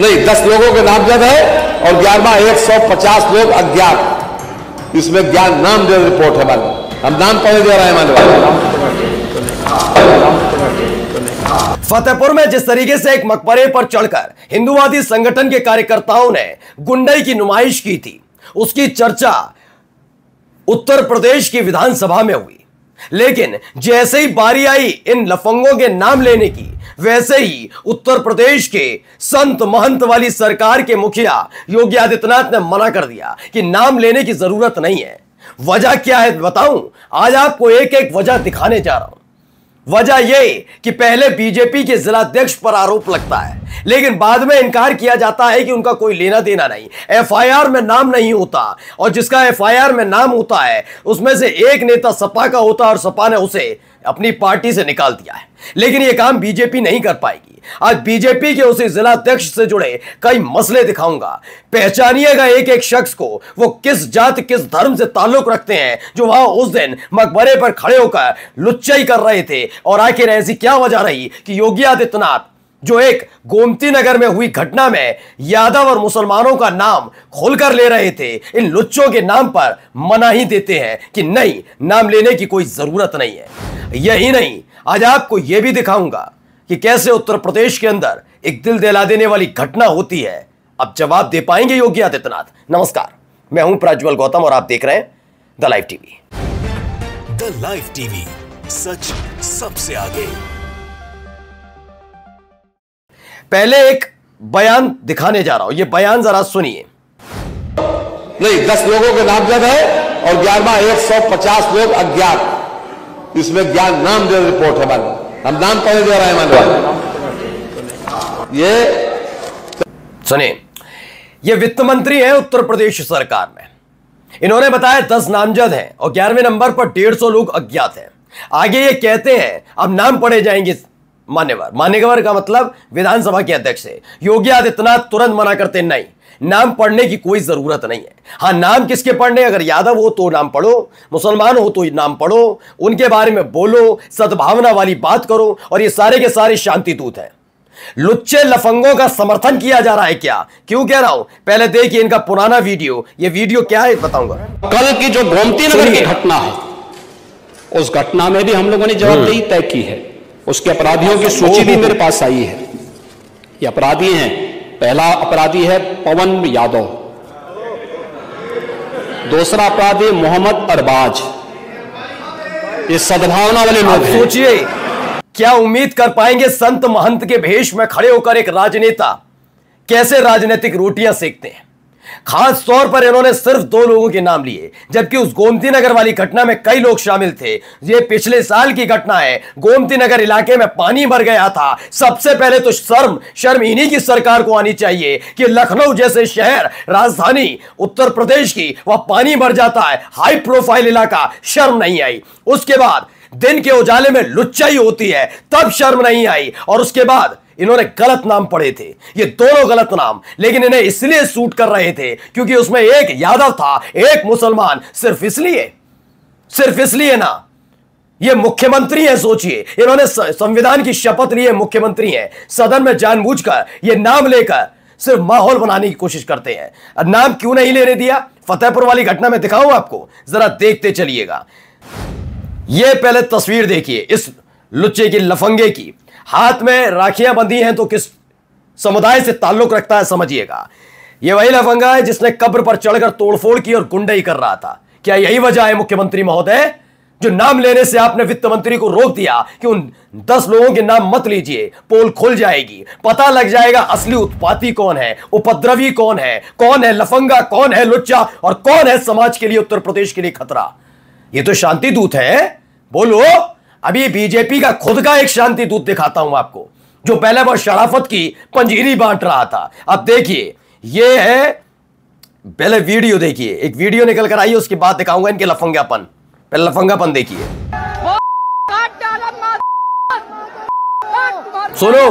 नहीं, 10 लोगों के नामजद है और 11वां 150 लोग अज्ञात। इसमें ज्ञान नाम दे रिपोर्ट है मानव, हम नाम पढ़े दे रहे हैं मानव। फतेहपुर में जिस तरीके से एक मकबरे पर चढ़कर हिंदूवादी संगठन के कार्यकर्ताओं ने गुंडई की नुमाइश की थी, उसकी चर्चा उत्तर प्रदेश की विधानसभा में हुई। लेकिन जैसे ही बारी आई इन लफंगों के नाम लेने की, वैसे ही उत्तर प्रदेश के संत महंत वाली सरकार के मुखिया योगी आदित्यनाथ ने मना कर दिया कि नाम लेने की जरूरत नहीं है। वजह क्या है बताऊं? आज आपको एक एक वजह दिखाने जा रहा हूं। वजह यह कि पहले बीजेपी के जिलाध्यक्ष पर आरोप लगता है, लेकिन बाद में इनकार किया जाता है कि उनका कोई लेना देना नहीं, एफआईआर में नाम नहीं होता, और जिसका एफआईआर में नाम होता है उसमें से एक नेता सपा का होता है और सपा ने उसे अपनी पार्टी से निकाल दिया है। लेकिन यह काम बीजेपी नहीं कर पाएगी। आज बीजेपी के उसी जिलाध्यक्ष से जुड़े कई मसले दिखाऊंगा। पहचानिएगा एक एक शख्स को, वो किस जात किस धर्म से ताल्लुक रखते हैं, जो वहां उस दिन मकबरे पर खड़े होकर लुच्चाई कर रहे थे। और आखिर ऐसी क्या वजह रही कि योगी आदित्यनाथ जो एक गोमती नगर में हुई घटना में यादव और मुसलमानों का नाम खोलकर ले रहे थे, इन लुच्चों के नाम पर मना ही देते हैं कि नहीं, नाम लेने की कोई जरूरत नहीं है। यही नहीं, आज आपको यह भी दिखाऊंगा कि कैसे उत्तर प्रदेश के अंदर एक दिल दहला देने वाली घटना होती है। अब जवाब दे पाएंगे योगी आदित्यनाथ। नमस्कार, मैं हूं प्रज्वल गौतम और आप देख रहे हैं the live TV. The live TV, सच सबसे आगे। पहले एक बयान दिखाने जा रहा हूं, यह बयान जरा सुनिए। नहीं, 10 लोगों के नामजद है और 11वां 150 लोग अज्ञात। इसमें ज्ञान नाम दे रिपोर्ट है मानव, हम नाम पढ़े दे रहे हैं मानव। ये सुनिए, ये वित्त मंत्री है उत्तर प्रदेश सरकार में। इन्होंने बताया 10 नामजद हैं और 11वें नंबर पर 150 लोग अज्ञात हैं। आगे ये कहते हैं अब नाम पढ़े जाएंगे मान्यवर। मान्यवर का मतलब विधानसभा के अध्यक्ष है। योगी आदित्यनाथ तुरंत मना करते, नहीं, नाम पढ़ने की कोई जरूरत नहीं है। हाँ, नाम किसके पढ़ने? अगर यादव हो तो नाम पढ़ो, मुसलमान हो तो नाम पढ़ो, उनके बारे में बोलो, सद्भावना वाली बात करो, और ये सारे के सारे शांति दूत हैं। लुच्चे लफंगों का समर्थन किया जा रहा है क्या? क्यों कह रहा हूं? पहले देखिए इनका पुराना वीडियो। ये वीडियो क्या है बताऊंगा। कल की जो गोमती नगर की घटना है, उस घटना में भी हम लोगों ने जवाबदेही तय की है। उसके अपराधियों की सूची भी मेरे पास आई है। ये अपराधी हैं। पहला अपराधी है पवन यादव, दूसरा अपराधी मोहम्मद अरबाज। ये सद्भावना वाले लोग हैं। सोचिए, क्या उम्मीद कर पाएंगे संत महंत के भेष में खड़े होकर एक राजनेता कैसे राजनीतिक रोटियां सेकते हैं? खास तौर पर इन्होंने सिर्फ 2 लोगों के नाम लिए, जबकि उस गोमती नगर वाली घटना में कई लोग शामिल थे। ये पिछले साल की घटना है। गोमती नगर इलाके में पानी भर गया था। सबसे पहले तो शर्म इन्हीं की सरकार को आनी चाहिए कि लखनऊ जैसे शहर, राजधानी उत्तर प्रदेश की, वह पानी भर जाता है, हाई प्रोफाइल इलाका, शर्म नहीं आई। उसके बाद दिन के उजाले में लुच्चाई होती है, तब शर्म नहीं आई। और उसके बाद इन्होंने गलत नाम पढ़े थे, ये दोनों गलत नाम, लेकिन इन्हें इसलिए सूट कर रहे थे क्योंकि उसमें एक यादव था, एक मुसलमान। सिर्फ इसलिए ना, ये मुख्यमंत्री हैं। सोचिए, इन्होंने संविधान की शपथ ली है, मुख्यमंत्री हैं। सदन में जानबूझकर ये नाम लेकर सिर्फ माहौल बनाने की कोशिश करते हैं। नाम क्यों नहीं लेने दिया? फतेहपुर वाली घटना में दिखाऊं आपको, जरा देखते चलिएगा। ये पहले तस्वीर देखिए इस लुच्चे की, लफंगे की। हाथ में राखियां बंधी हैं तो किस समुदाय से ताल्लुक रखता है समझिएगा। यह वही लफंगा है जिसने कब्र पर चढ़कर तोड़फोड़ की और गुंडई कर रहा था। क्या यही वजह है मुख्यमंत्री महोदय, जो नाम लेने से आपने वित्त मंत्री को रोक दिया कि उन 10 लोगों के नाम मत लीजिए? पोल खुल जाएगी, पता लग जाएगा असली उत्पाती कौन है, उपद्रवी कौन है लफंगा, कौन है लुच्चा, और कौन है समाज के लिए, उत्तर प्रदेश के लिए खतरा। ये तो शांति दूत है। बोलो, अभी बीजेपी का खुद का एक शांति दूत दिखाता हूं आपको, जो पहले वो शराफत की पंजीरी बांट रहा था। अब देखिए, ये है, पहले वीडियो देखिए, एक वीडियो निकल कर आई, उसके बाद दिखाऊंगा इनके लफंगापन। पहले लफंगापन देखिए, सुनो,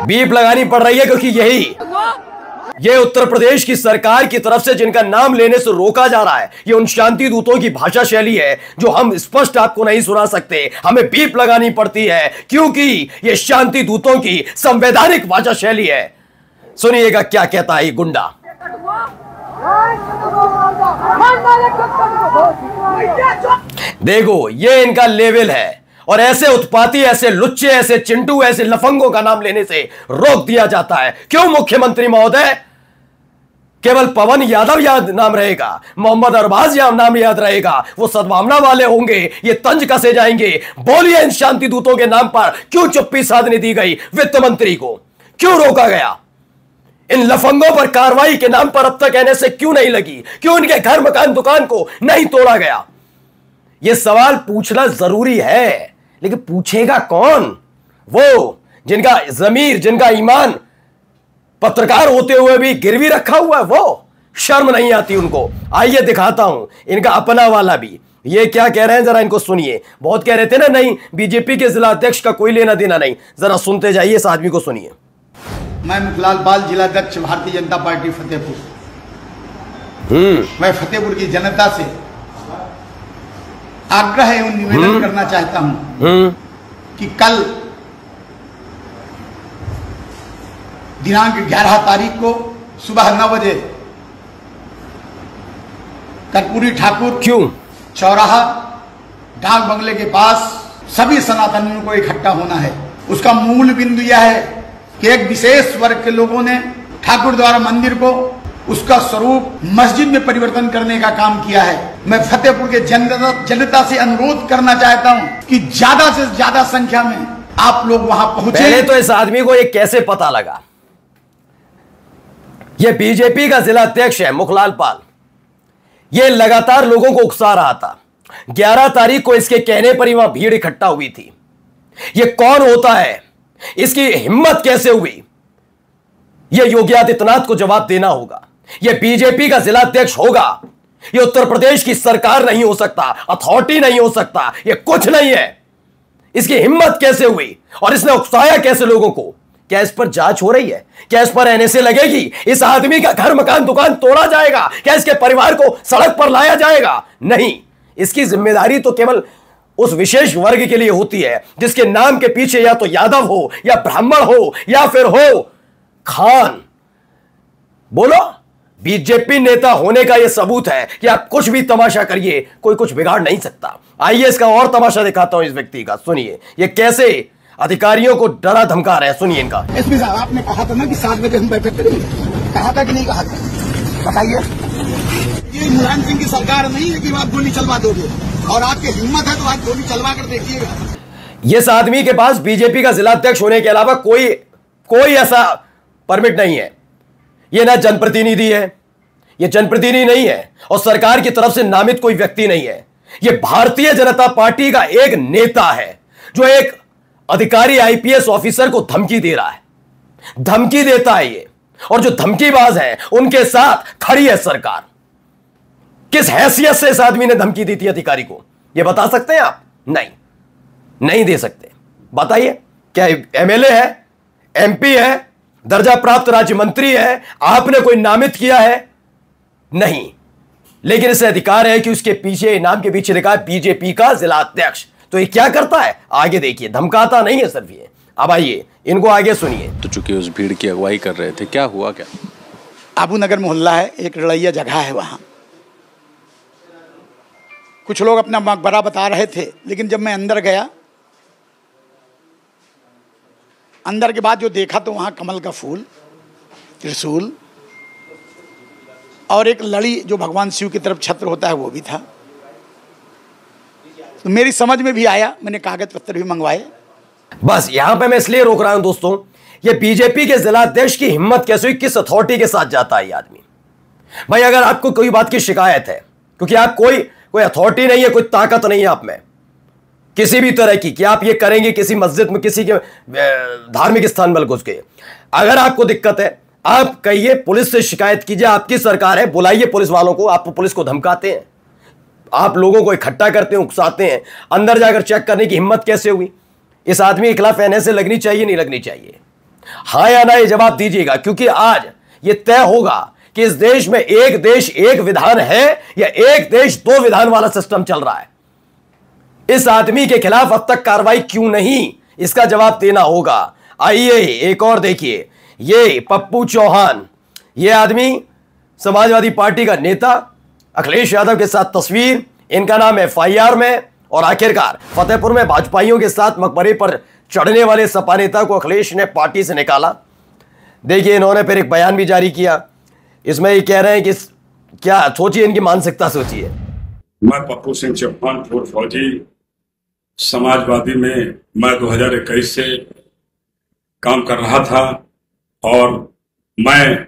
बीप लगानी पड़ रही है क्योंकि यही ये उत्तर प्रदेश की सरकार की तरफ से जिनका नाम लेने से रोका जा रहा है, ये उन शांति दूतों की भाषा शैली है जो हम स्पष्ट आपको नहीं सुना सकते, हमें बीप लगानी पड़ती है क्योंकि ये शांति दूतों की संवैधानिक भाषा शैली है। सुनिएगा क्या कहता है ये गुंडा। देखो ये इनका लेवल है और ऐसे उत्पाती, ऐसे लुच्चे, ऐसे चिंटू, ऐसे लफंगों का नाम लेने से रोक दिया जाता है। क्यों मुख्यमंत्री महोदय? केवल पवन यादव याद नाम रहेगा, मोहम्मद अरबाज नाम याद रहेगा, वो सद्भावना वाले होंगे, ये तंज कसे जाएंगे। बोलिए इन शांति दूतों के नाम पर क्यों चुप्पी साधने दी गई? वित्त मंत्री को क्यों रोका गया? इन लफंगों पर कार्रवाई के नाम पर अब तक एनएसए क्यों नहीं लगी? क्यों इनके घर, मकान, दुकान को नहीं तोड़ा गया? यह सवाल पूछना जरूरी है, लेकिन पूछेगा कौन? वो जिनका जमीर, जिनका ईमान पत्रकार होते हुए भी गिरवी रखा हुआ है, वो शर्म नहीं आती उनको। आइए दिखाता हूं इनका अपना वाला भी, ये क्या कह रहे हैं जरा इनको सुनिए। बहुत कह रहे थे ना नहीं बीजेपी के जिला अध्यक्ष का कोई लेना देना नहीं, जरा सुनते जाइए इस आदमी को, सुनिए। मैं मुखलाल बाल, जिलाध्यक्ष भारतीय जनता पार्टी फतेहपुर। मैं फतेहपुर की जनता से आग्रह एवं निवेदन करना चाहता हूं कि कल दिनांक 11 तारीख को सुबह 9 बजे कर्पूरी ठाकुर क्यों चौराहा डाक बंगले के पास सभी सनातनियों को इकट्ठा होना है। उसका मूल बिंदु यह है कि एक विशेष वर्ग के लोगों ने ठाकुर द्वारा मंदिर को, उसका स्वरूप मस्जिद में परिवर्तन करने का काम किया है। मैं फतेहपुर के जनता से अनुरोध करना चाहता हूं कि ज्यादा से ज्यादा संख्या में आप लोग वहां पहुंचे। पहले तो इस आदमी को ये कैसे पता लगा? ये बीजेपी का जिला अध्यक्ष है मुखलाल पाल, ये लगातार लोगों को उकसा रहा था। 11 तारीख को इसके कहने पर ही वहां भीड़ इकट्ठा हुई थी। ये कौन होता है? इसकी हिम्मत कैसे हुई? यह योगी आदित्यनाथ को जवाब देना होगा। यह बीजेपी का जिला अध्यक्ष होगा, यह उत्तर प्रदेश की सरकार नहीं हो सकता, अथॉरिटी नहीं हो सकता, यह कुछ नहीं है। इसकी हिम्मत कैसे हुई और इसने उकसाया कैसे लोगों को? क्या इस पर जांच हो रही है? क्या इस पर एनएसए लगेगी? इस आदमी का घर, मकान, दुकान तोड़ा जाएगा? क्या इसके परिवार को सड़क पर लाया जाएगा? नहीं, इसकी जिम्मेदारी तो केवल उस विशेष वर्ग के लिए होती है जिसके नाम के पीछे या तो यादव हो, या ब्राह्मण हो, या फिर हो खान। बोलो, बीजेपी नेता होने का यह सबूत है कि आप कुछ भी तमाशा करिए, कोई कुछ बिगाड़ नहीं सकता। आइए इसका और तमाशा दिखाता हूं इस व्यक्ति का, सुनिए ये कैसे अधिकारियों को डरा धमका रहे हैं। सुनिए इनका। एसपी साहब, आपने कहा था ना कि 7 बजे हम बैठक करेंगे, कहा था कि नहीं कहा था? बताइए। ये मुलायम सिंह की सरकार नहीं है कि आप गोली चलवा दोगे, और आपकी हिम्मत है तो आप गोली चलवा कर देखिएगा। इस आदमी के पास बीजेपी का जिला अध्यक्ष होने के अलावा कोई ऐसा परमिट नहीं है। यह ना जनप्रतिनिधि है, यह जनप्रतिनिधि नहीं है, और सरकार की तरफ से नामित कोई व्यक्ति नहीं है। यह भारतीय जनता पार्टी का एक नेता है जो एक अधिकारी, आईपीएस ऑफिसर को धमकी दे रहा है, धमकी देता है ये, और जो धमकीबाज है उनके साथ खड़ी है सरकार। किस हैसियत से इस आदमी ने धमकी दी थी अधिकारी को, यह बता सकते हैं आप? नहीं दे सकते। बताइए, क्या एमएलए है, एमपी है, दर्जा प्राप्त राज्य मंत्री है, आपने कोई नामित किया है? नहीं, लेकिन इसे अधिकार है कि उसके पीछे, नाम के पीछे लिखा है बीजेपी का जिला अध्यक्ष। तो ये क्या करता है आगे देखिए, धमकाता नहीं है सिर्फ ये। अब आइए इनको आगे सुनिए। तो चूंकि उस भीड़ की अगुवाई कर रहे थे, क्या हुआ? क्या आबू नगर मोहल्ला है, एक रड़ैया जगह है, वहां कुछ लोग अपना मकबरा बता रहे थे, लेकिन जब मैं अंदर गया, अंदर के बाद जो देखा तो वहां कमल का फूल, त्रिशूल और एक लड़ी जो भगवान शिव की तरफ छत्र होता है वो भी था। तो मेरी समझ में भी आया, मैंने कागज पत्तर भी मंगवाए। बस यहां पे मैं इसलिए रोक रहा हूं दोस्तों, ये बीजेपी के जिला अध्यक्ष की हिम्मत कैसे हुई? किस अथॉरिटी के साथ जाता है ये आदमी? भाई अगर आपको कोई बात की शिकायत है, क्योंकि आप कोई अथॉरिटी नहीं है, कोई ताकत नहीं है आप में किसी भी तरह की कि आप ये करेंगे किसी मस्जिद में, किसी के धार्मिक स्थान में घुस के। अगर आपको दिक्कत है, आप कहिए, पुलिस से शिकायत कीजिए, आपकी सरकार है, बुलाइए पुलिस वालों को। आप पुलिस को धमकाते हैं, आप लोगों को इकट्ठा करते हैं, उकसाते हैं, अंदर जाकर चेक करने की हिम्मत कैसे हुई? इस आदमी के खिलाफ एनएसए लगनी चाहिए, नहीं लगनी चाहिए? हाँ या ना ये जवाब दीजिएगा, क्योंकि आज यह तय होगा कि इस देश में एक देश एक विधान है या एक देश दो विधान वाला सिस्टम चल रहा है। इस आदमी के खिलाफ अब तक कार्रवाई क्यों नहीं, इसका जवाब देना होगा। आइए एक और देखिए, ये पप्पू चौहान, ये आदमी समाजवादी पार्टी का नेता, अखिलेश यादव के साथ तस्वीर, इनका नाम FIR में, और आखिरकार फतेहपुर में भाजपाइयों के साथ मकबरे पर चढ़ने वाले सपा नेता को अखिलेश ने पार्टी से निकाला। देखिए इन्होंने फिर एक बयान भी जारी किया, इसमें ये कह रहे हैं कि क्या सोचिए, इनकी मानसिकता सोचिए। मैं पप्पू सिंह चौहान पूर्व फौजी, समाजवादी में मैं 2021 से काम कर रहा था और मैं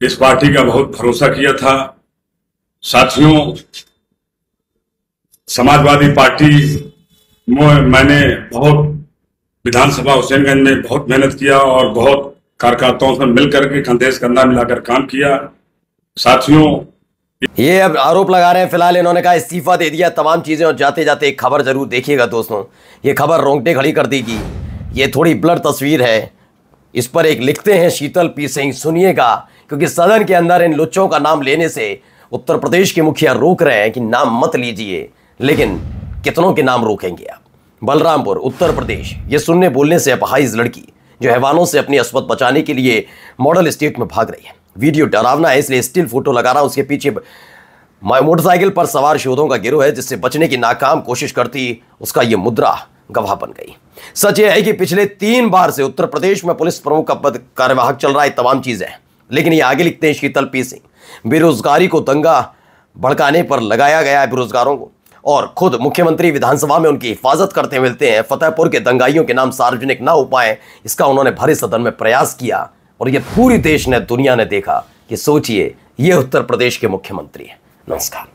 इस पार्टी का बहुत भरोसा किया था। साथियों, समाजवादी पार्टी में मैंने बहुत विधानसभा हुसैनगंज में बहुत मेहनत किया और बहुत कार्यकर्ताओं से मिलकर के कंधे से कंधा मिलाकर काम किया। साथियों, ये अब आरोप लगा रहे हैं, फिलहाल इन्होंने कहा इस्तीफा दे दिया, तमाम चीजें। और जाते जाते एक खबर जरूर देखिएगा दोस्तों, ये खबर रोंगटे खड़ी कर देगी। ये थोड़ी ब्लर तस्वीर है, इस पर एक लिखते हैं शीतल पी सिंह, सुनिएगा, क्योंकि सदन के अंदर इन लुच्चों का नाम लेने से उत्तर प्रदेश के मुखिया रोक रहे हैं कि नाम मत लीजिए, लेकिन कितनों के नाम रोकेंगे आप। बलरामपुर उत्तर प्रदेश, ये सुनने बोलने से अपाहिज लड़की जो हैवानों से अपनी अस्मत बचाने के लिए मॉडल स्टेट में भाग रही है। वीडियो डरावना है, इसलिए स्टिल फोटो लगा रहा हूं। उसके पीछे मोटरसाइकिल पर सवार शोधों का गिरोह है, जिससे बचने की नाकाम कोशिश करती उसका ये मुद्रा गवाह बन गई। सच यह है कि पिछले 3 बार से उत्तर प्रदेश में पुलिस प्रमुख का पद कार्यवाहक चल रहा है, तमाम चीजें। लेकिन ये आगे लिखते हैं शीतल पी सिंह, बेरोजगारी को दंगा भड़काने पर लगाया गया है बेरोजगारों को, और खुद मुख्यमंत्री विधानसभा में उनकी हिफाजत करते मिलते हैं। फतेहपुर के दंगाइयों के नाम सार्वजनिक ना हो पाए, इसका उन्होंने भरे सदन में प्रयास किया, और ये पूरी देश ने, दुनिया ने देखा कि सोचिए, ये उत्तर प्रदेश के मुख्यमंत्री हैं। नमस्कार।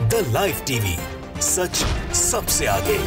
द लाइव टीवी, सच सबसे आगे।